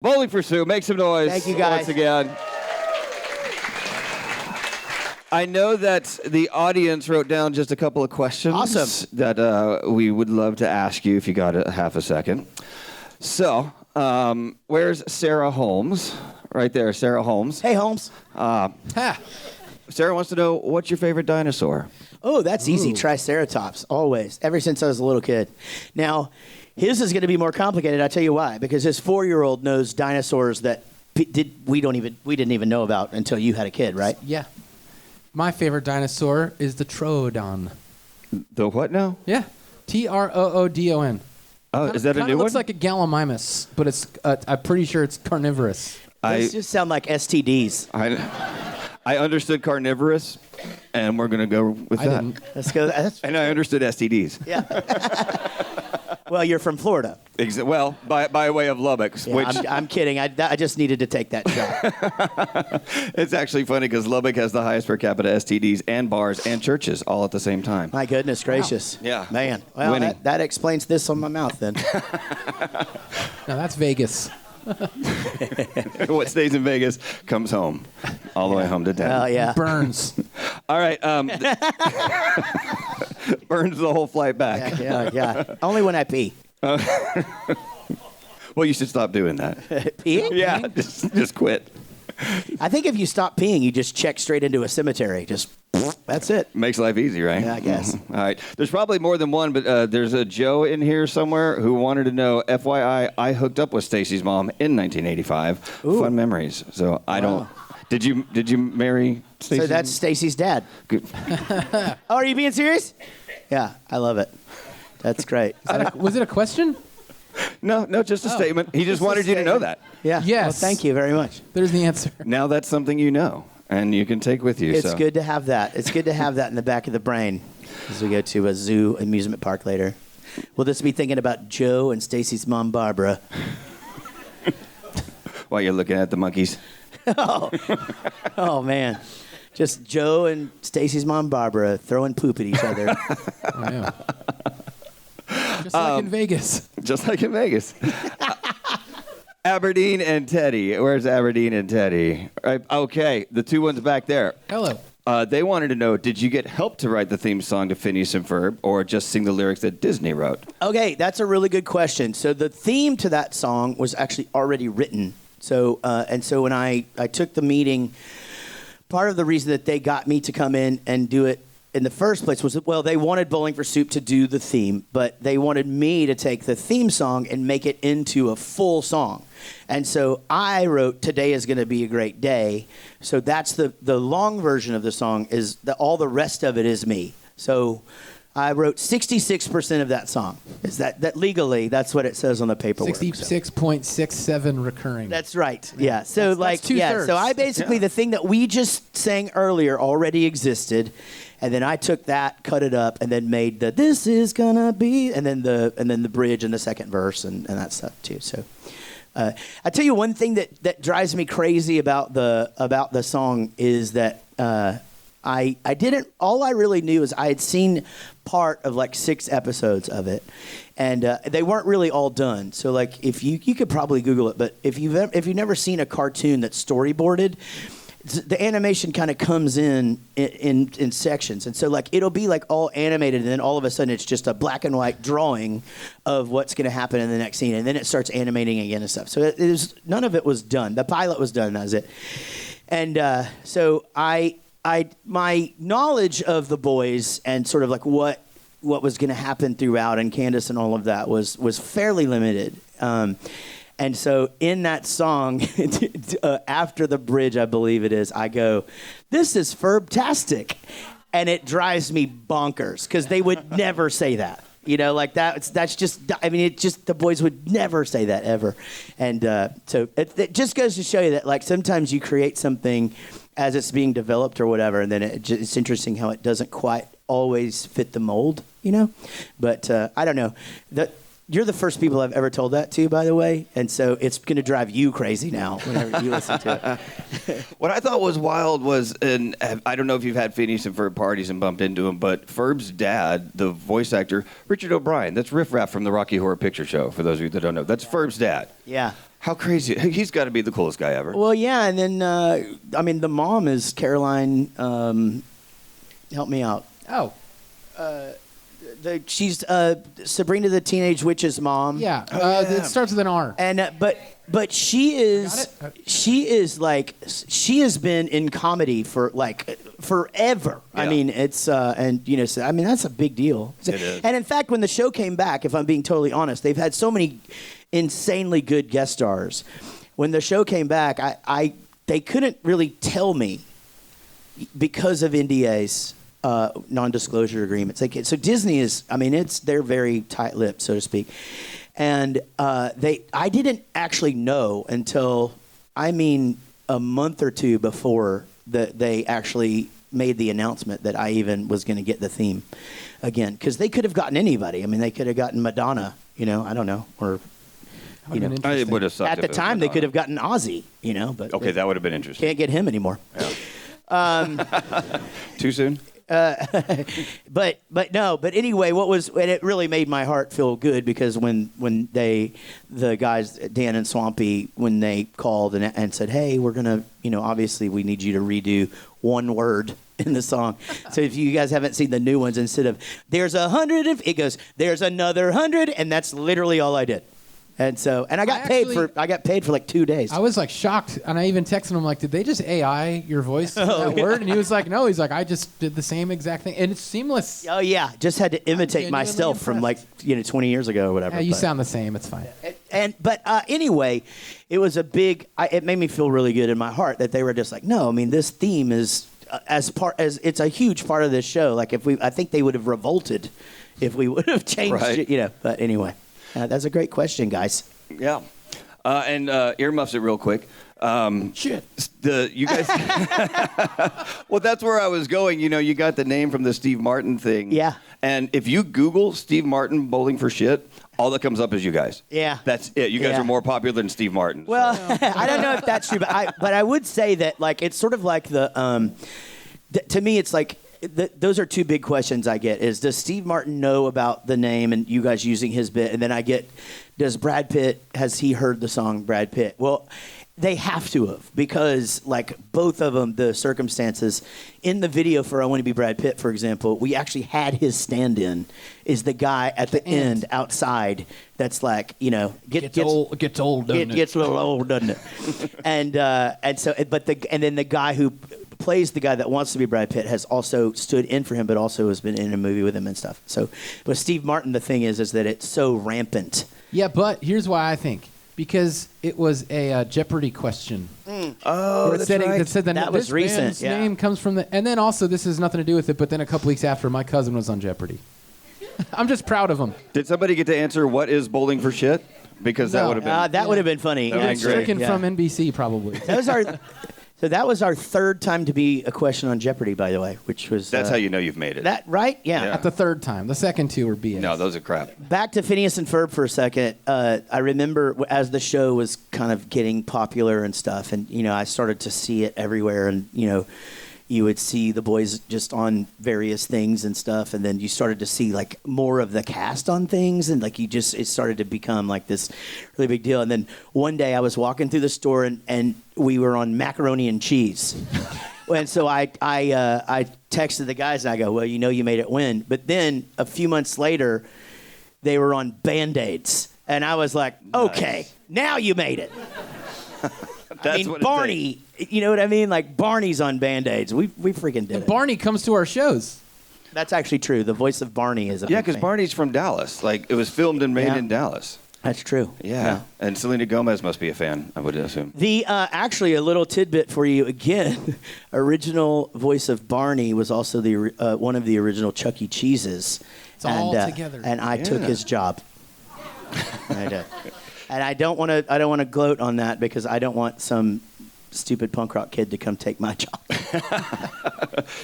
Bowling for Sue, make some noise. Thank you, guys. Once again. I know that the audience wrote down just a couple of questions. Awesome. That we would love to ask you if you got a half a second. So, where's Sarah Holmes? Right there, Sarah Holmes. Hey, Holmes. Sarah wants to know, what's your favorite dinosaur? Oh, that's easy. Triceratops, always, ever since I was a little kid. Now, his is going to be more complicated. I'll tell you why. Because his 4-year-old knows dinosaurs that we didn't even know about until you had a kid, right? Yeah. My favorite dinosaur is the Troodon. The what now? Yeah. Troodon. Oh, is that a new Kinda one? looks like a Gallimimus, but it's I'm pretty sure it's carnivorous. Those just sound like STDs. I understood carnivorous, and we're going to go with I that. didn't. Let's go. And I understood STDs. Yeah. Well, you're from Florida. Well, by way of Lubbock, Yeah, which I'm kidding. I just needed to take that shot. it's actually funny because Lubbock has the highest per capita STDs and bars and churches all at the same time. My goodness gracious. Yeah. Man. Well, Winning. that explains this on my mouth then. No, that's Vegas. What stays in Vegas comes home, all the way home to town. Oh, yeah. Burns. All right, burns the whole flight back. Yeah. Only when I pee. Well, you should stop doing that. Peeing? Yeah, just quit. I think if you stop peeing, you just check straight into a cemetery. Just, that's it. Makes life easy, right? Yeah, I guess. All right. There's probably more than one, but there's a Joe in here somewhere who wanted to know, FYI, I hooked up with Stacy's mom in 1985. Ooh. Fun memories. So I don't. Did you marry Stacy's So that's Stacy's dad. Good. Oh, are you being serious? Yeah, I love it. That's great. Was it a question? No, just a statement. He just wanted you to know that. Yeah. Yes. Well, thank you very much. There's the answer. Now that's something you know, and you can take with you. It's so. good to have that. It's good to have that in the back of the brain as we go to a zoo amusement park later. We'll just be thinking about Joe and Stacy's mom, Barbara. While you're looking at the monkeys. Oh, man. Just Joe and Stacy's mom, Barbara, throwing poop at each other. Oh, yeah. Just like in Vegas. Just like in Vegas. Aberdeen and Teddy. Where's Aberdeen and Teddy? Right, okay, the two ones back there. Hello. They wanted to know, did you get help to write the theme song to Phineas and Ferb or just sing the lyrics that Disney wrote? Okay, that's a really good question. So the theme to that song was actually already written. So when I took the meeting, part of the reason that they got me to come in and do it in the first place was, well, they wanted Bowling for Soup to do the theme, but they wanted me to take the theme song and make it into a full song. And so I wrote Today Is Gonna Be a Great Day. So that's the long version of the song, is all the rest of it is me. So I wrote 66% of that song. Is that legally, that's what it says on the paperwork. 66.67 recurring. That's right. Yeah. So That's two-thirds. So I basically the thing that we just sang earlier already existed, and then I took that, cut it up, and then made the "This Is Gonna Be," and then the bridge and the second verse and that stuff too. So I tell you one thing that drives me crazy about the song is that I didn't. All I really knew is I had seen part of like 6 episodes of it, and they weren't really all done. So like, if you could probably Google it, but if you've never seen a cartoon that's storyboarded, the animation kind of comes in sections, and so like it'll be like all animated, and then all of a sudden it's just a black and white drawing of what's going to happen in the next scene, and then it starts animating again and stuff. So none of it was done. The pilot was done, that was it. And so my knowledge of the boys and sort of like what was going to happen throughout, and Candace and all of that was fairly limited. And so in that song, after the bridge, I believe it is, I go, "This is Ferbtastic," and it drives me bonkers because they would never say that. You know, like that's just, I mean, it just, the boys would never say that ever. And so it just goes to show you that like sometimes you create something as it's being developed or whatever, and then it's interesting how it doesn't quite always fit the mold, you know? But I don't know. You're the first people I've ever told that to, by the way, and so it's going to drive you crazy now whenever you listen to it. What I thought was wild was, and I don't know if you've had Phineas and Ferb parties and bumped into him, but Ferb's dad, the voice actor, Richard O'Brien, that's Riff Raff from the Rocky Horror Picture Show, for those of you that don't know. That's Ferb's dad. Yeah. How crazy! He's got to be the coolest guy ever. Well, yeah, and then I mean, the mom is Caroline. Help me out. Oh, She's Sabrina the Teenage Witch's mom. yeah. yeah. It starts with an R. And but she is Got it? she has been in comedy for like forever. I Yeah. mean, it's and you know, so, I mean, that's a big deal. It is. And in fact, when the show came back, if I'm being totally honest, they've had so many insanely good guest stars. When the show came back, I they couldn't really tell me because of NDAs, non-disclosure agreements. Like, so Disney is, I mean, they're very tight-lipped, so to speak. And I didn't actually know until, I mean, a month or two before they actually made the announcement that I even was going to get the theme again. Because they could have gotten anybody. I mean, they could have gotten Madonna, you know, I don't know, or That would've been It interesting. would have sucked at if the it was time they Madonna. could have gotten Ozzy, you know, but Okay, they that would have been interesting. can't get him anymore. Too soon? But anyway, and it really made my heart feel good because when the guys Dan and Swampy, when they called and said, hey, we're gonna, you know, obviously we need you to redo one word in the song. So if you guys haven't seen the new ones, instead of there's 100, it goes there's another 100, and that's literally all I did. And so, and I got paid for like 2 days. I was like shocked, and I even texted him like, "Did they just AI your voice for that word?" And he was like, "No." He's like, "I just did the same exact thing, and it's seamless." Oh yeah, just had to imitate genuinely myself from like impressed. 20 years ago or whatever. Yeah, you but- sound the same. It's fine. But anyway, it was a big. It made me feel really good in my heart that they were just like, no, I mean, this theme is as it's a huge part of this show. Like I think they would have revolted if we would have changed Right. it, you know. But anyway, that's a great question, guys. Yeah. And earmuffs it real quick. Shit. You guys. Well, that's where I was going. You know, you got the name from the Steve Martin thing. Yeah. And if you Google Steve Martin bowling for shit, all that comes up is you guys. Yeah. That's it. You guys Yeah. are more popular than Steve Martin. Well, I don't know if that's true, but I would say that like it's sort of like to me it's like those are two big questions I get is does Steve Martin know about the name and you guys using his bit, and then I get does Brad Pitt, has he heard the song Brad Pitt? Well, they have to have, because like both of them, the circumstances in the video for I Want to Be Brad Pitt, for example, we actually had his stand-in is the guy at the end outside that's like, you know, Gets old, doesn't it? gets a little old, doesn't it? and then the guy who plays the guy that wants to be Brad Pitt has also stood in for him, but also has been in a movie with him and stuff. So, but Steve Martin, the thing is that it's so rampant. Yeah, but here's why I think. Because it was a Jeopardy question. oh, Where it that's said, right. It said that That was this recent, man's yeah. name comes from the... And then also, this has nothing to do with it, but then a couple weeks after, my cousin was on Jeopardy. I'm just proud of him. Did somebody get to answer what is bowling for shit? Because that No. would have been. That would have been funny. That would've been great. Stricken Yeah. from NBC, probably. That was our third time to be a question on Jeopardy, by the way, which was That's how you know you've made it. that right? Yeah. Yeah. Not the third time. The second two were BS. No, those are crap. Back to Phineas and Ferb for a second. I remember as the show was kind of getting popular and stuff, and you know, I started to see it everywhere, and you know, you would see the boys just on various things and stuff, and then you started to see like more of the cast on things, and like it started to become like this really big deal. And then one day I was walking through the store, and we were on macaroni and cheese. And so I texted the guys and I go, well, you know, you made it win. But then a few months later, they were on Band-Aids. And I was like, okay, now you made it. That's I mean, what it Barney, you know what I mean? Like Barney's on Band-Aids. We freaking did it. Barney comes to our shows. That's actually true. The voice of Barney is a Yeah, big because fan. Barney's from Dallas. Like it was filmed and made Yeah. in Dallas. That's true. Yeah. And Selena Gomez must be a fan, I would assume. The actually a little tidbit for you again. Original voice of Barney was also the one of the original Chuck E. Cheese's. It's all together. And I took Yeah. his job. I did. And I don't want to gloat on that because I don't want some stupid punk rock kid to come take my job.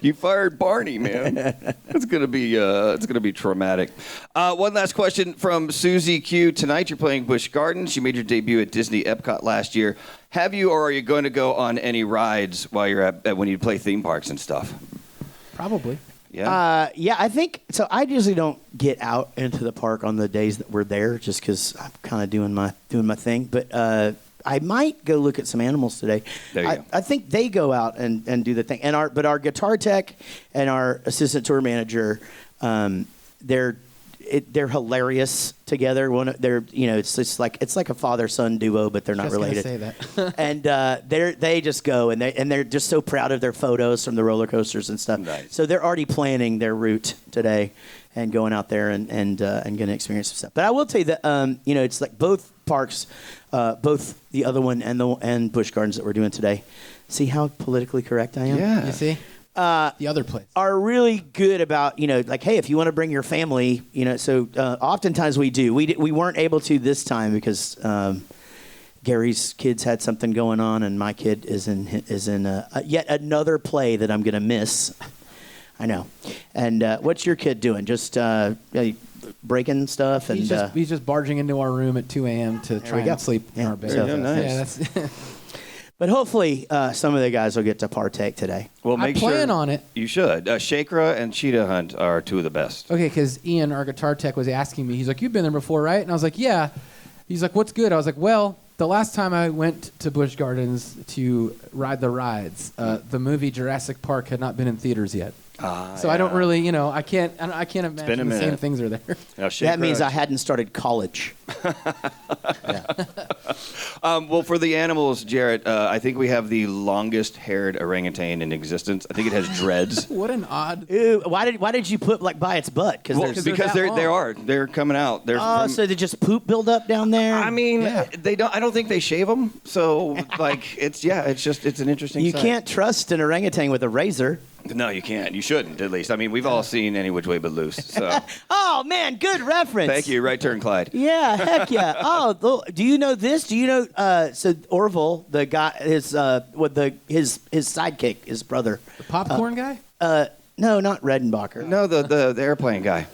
You fired Barney, man. It's gonna be traumatic. One last question from Susie Q. Tonight you're playing Busch Gardens. You made your debut at Disney Epcot last year. Have you, or are you going to go on any rides while you're at when you play theme parks and stuff? Probably. Yeah. Yeah, I think so. I usually don't get out into the park on the days that we're there, just because I'm kind of doing my thing. But I might go look at some animals today. There you go. I think they go out and do the thing. And our guitar tech and our assistant tour manager, they're hilarious together. It's just like a father-son duo, but they're not Just gonna related. say that. And they just go and they're just so proud of their photos from the roller coasters and stuff. Nice. So they're already planning their route today and going out there and going to experience some stuff. But I will tell you that it's like both parks, both the other one and Busch Gardens that we're doing today. See how politically correct I am? Yeah. You see? The other place. Are really good about, like, hey, if you want to bring your family, so oftentimes we do. We weren't able to this time because Gary's kids had something going on, and my kid is in yet another play that I'm going to miss. I know. And what's your kid doing? Just breaking stuff? And He's just barging into our room at 2 a.m. to try we go. and sleep in Yeah. our bed. There you go. Nice. Yeah, that's But hopefully some of the guys will get to partake today. Well, I make plan sure on it. You should. Shakra and Cheetah Hunt are two of the best. Okay, because Ian, our guitar tech, was asking me. He's like, "You've been there before, right?" And I was like, "Yeah." He's like, "What's good?" I was like, "Well, the last time I went to Busch Gardens to ride the rides, the movie Jurassic Park had not been in theaters yet. So I don't really, I can't imagine been a the same minute. things are there." Now, That means I hadn't started college. Well, for the animals, Jarrett, I think we have the longest-haired orangutan in existence. I think it has dreads. What an odd. Ew, why did you put like by its butt? Well, Because because they're that they're coming out. They're oh, from- so they just poop build up down there. I mean, Yeah. they don't. I don't think they shave them. So, it's an interesting. you sight. can't trust an orangutan with a razor. No, you can't. You shouldn't, at least. I mean, we've all seen Any Which Way But Loose. So, Oh man, good reference. thank you. Right turn, Clyde. Yeah, heck yeah. Do you know this? Do you know? So Orville, the guy, his sidekick, his brother. The popcorn guy? No, not Redenbacher. No, the airplane guy.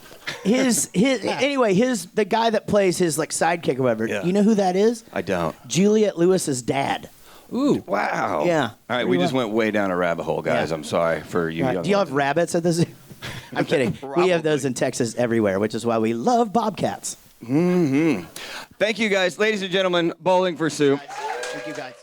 Anyway, the guy that plays his like sidekick or whatever. Yeah. You know who that is? I don't. Juliette Lewis's dad. Ooh. Wow. Yeah. All right, we just went way down a rabbit hole, guys. Yeah. I'm sorry for you. Right. Young Do you have ones. rabbits at the zoo? I'm kidding. We have those Probably. in Texas everywhere, which is why we love bobcats. Thank you, guys. Ladies and gentlemen, Bowling for Soup. Thank you, guys.